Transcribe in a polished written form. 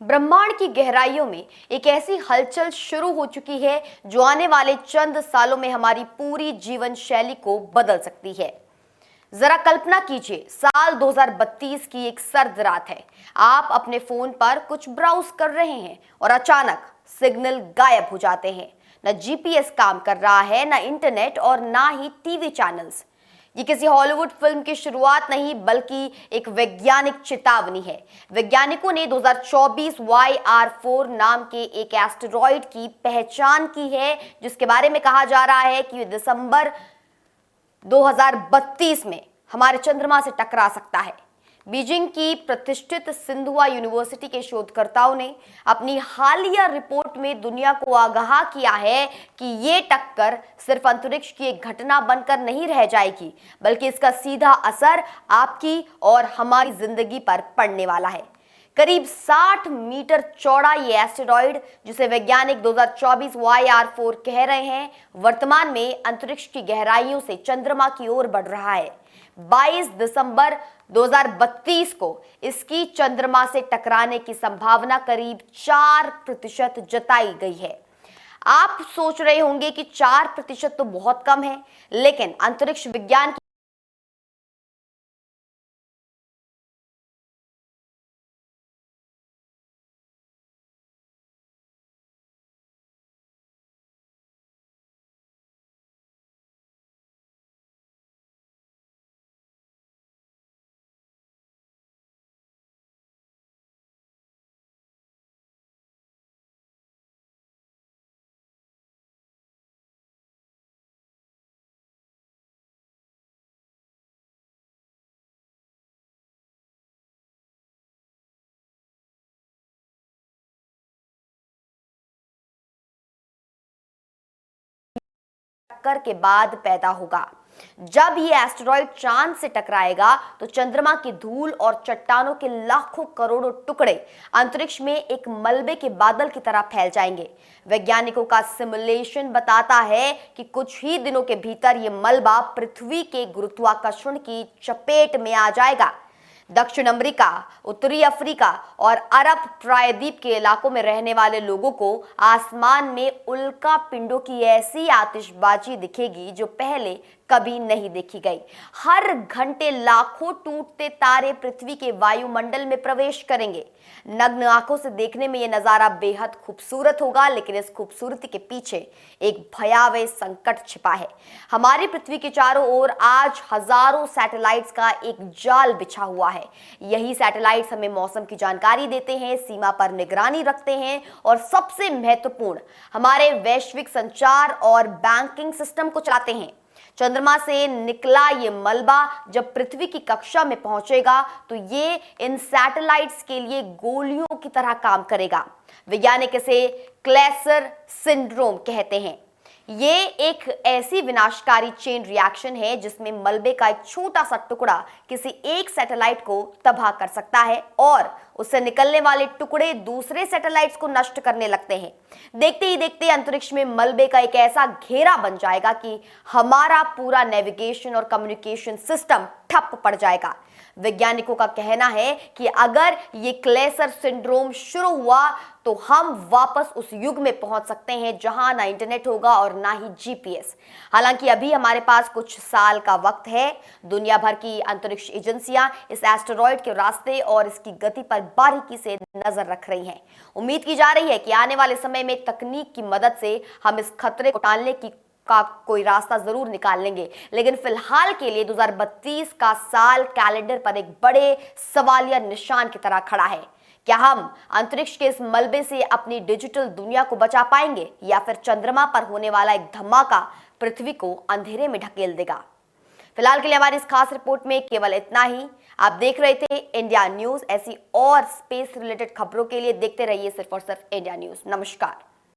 ब्रह्मांड की गहराइयों में एक ऐसी हलचल शुरू हो चुकी है जो आने वाले चंद सालों में हमारी पूरी जीवन शैली को बदल सकती है। जरा कल्पना कीजिए, साल 2032 की एक सर्द रात है। आप अपने फोन पर कुछ ब्राउज कर रहे हैं और अचानक सिग्नल गायब हो जाते हैं। न जीपीएस काम कर रहा है, न इंटरनेट और ना ही टीवी चैनल्स। ये किसी हॉलीवुड फिल्म की शुरुआत नहीं, बल्कि एक वैज्ञानिक चेतावनी है। वैज्ञानिकों ने 2024 YR4 नाम के एक एस्टेरॉयड की पहचान की है, जिसके बारे में कहा जा रहा है कि दिसंबर 2032 में हमारे चंद्रमा से टकरा सकता है। बीजिंग की प्रतिष्ठित सिंधुआ यूनिवर्सिटी के शोधकर्ताओं ने अपनी हालिया रिपोर्ट में दुनिया को आगाह किया है कि ये टक्कर सिर्फ अंतरिक्ष की एक घटना बनकर नहीं रह जाएगी, बल्कि इसका सीधा असर आपकी और हमारी जिंदगी पर पड़ने वाला है। करीब 60 मीटर चौड़ा ये एस्टेरॉयड, जिसे वैज्ञानिक 2024 YR4 कह रहे हैं, वर्तमान में अंतरिक्ष की गहराइयों से चंद्रमा की ओर बढ़ रहा है। 22 दिसंबर 2032 को इसकी चंद्रमा से टकराने की संभावना करीब 4% जताई गई है। आप सोच रहे होंगे कि 4% तो बहुत कम है, लेकिन अंतरिक्ष विज्ञान टक्कर के बाद पैदा होगा। जब ये एस्टेरॉयड चांद से टकराएगा तो चंद्रमा की धूल और चट्टानों के लाखों करोड़ों टुकड़े अंतरिक्ष में एक मलबे के बादल की तरह फैल जाएंगे। वैज्ञानिकों का सिमुलेशन बताता है कि कुछ ही दिनों के भीतर ये मलबा पृथ्वी के गुरुत्वाकर्षण की चपेट में आ जाएगा। दक्षिण अमेरिका, उत्तरी अफ्रीका और अरब प्रायद्वीप के इलाकों में रहने वाले लोगों को आसमान में उल्का पिंडों की ऐसी आतिशबाजी दिखेगी जो पहले कभी नहीं देखी गई। हर घंटे लाखों टूटते तारे पृथ्वी के वायुमंडल में प्रवेश करेंगे। नग्न आंखों से देखने में यह नजारा बेहद खूबसूरत होगा, लेकिन इस खूबसूरती के पीछे एक भयावह संकट छिपा है। हमारी पृथ्वी के चारों ओर आज हजारों सैटेलाइट्स का एक जाल बिछा हुआ है। यही सैटेलाइट्स हमें मौसम की जानकारी देते हैं, सीमा पर निगरानी रखते हैं और सबसे महत्वपूर्ण, हमारे वैश्विक संचार और बैंकिंग सिस्टम को चलाते हैं। चंद्रमा से निकला ये मलबा जब पृथ्वी की कक्षा में पहुंचेगा तो ये इन सैटेलाइट्स के लिए गोलियों की तरह काम करेगा। वैज्ञानिक इसे क्लेसर सिंड्रोम कहते हैं। ये एक ऐसी विनाशकारी चेन रिएक्शन है जिसमें मलबे का एक छोटा सा टुकड़ा किसी एक सैटेलाइट को तबाह कर सकता है और उससे निकलने वाले टुकड़े दूसरे सैटेलाइट्स को नष्ट करने लगते हैं। देखते ही देखते अंतरिक्ष में मलबे का एक ऐसा घेरा बन जाएगा कि हमारा पूरा नेविगेशन और कम्युनिकेशन सिस्टम ठप पड़ जाएगा। वैज्ञानिकों का कहना है कि अगर ये क्लेसर सिंड्रोम शुरू हुआ तो हम वापस उस युग में पहुंच सकते हैं जहां ना इंटरनेट होगा और ना ही जीपीएस। हालांकि अभी हमारे पास कुछ साल का वक्त है। दुनिया भर की अंतरिक्ष एजेंसियां इस एस्टेरॉयड के रास्ते और इसकी गति पर बारीकी से नजर रख रही हैं। उम्मीद की जा रही है कि आने वाले समय में तकनीक की मदद से हम इस खतरे को टालने की कोई रास्ता जरूर निकाल लेंगे, लेकिन फिलहाल के लिए 2032 का साल कैलेंडर पर एक बड़े सवालिया निशान की तरह खड़ा है। क्या हम अंतरिक्ष के इस मलबे से अपनी डिजिटल दुनिया को बचा पाएंगे या फिर चंद्रमा पर होने वाला एक धमाका पृथ्वी को अंधेरे में ढकेल देगा? फिलहाल के लिए हमारी इस खास रिपोर्ट में केवल इतना ही। आप देख रहे थे इंडिया न्यूज। ऐसी और स्पेस रिलेटेड खबरों के लिए देखते रहिए सिर्फ और सिर्फ इंडिया न्यूज। नमस्कार।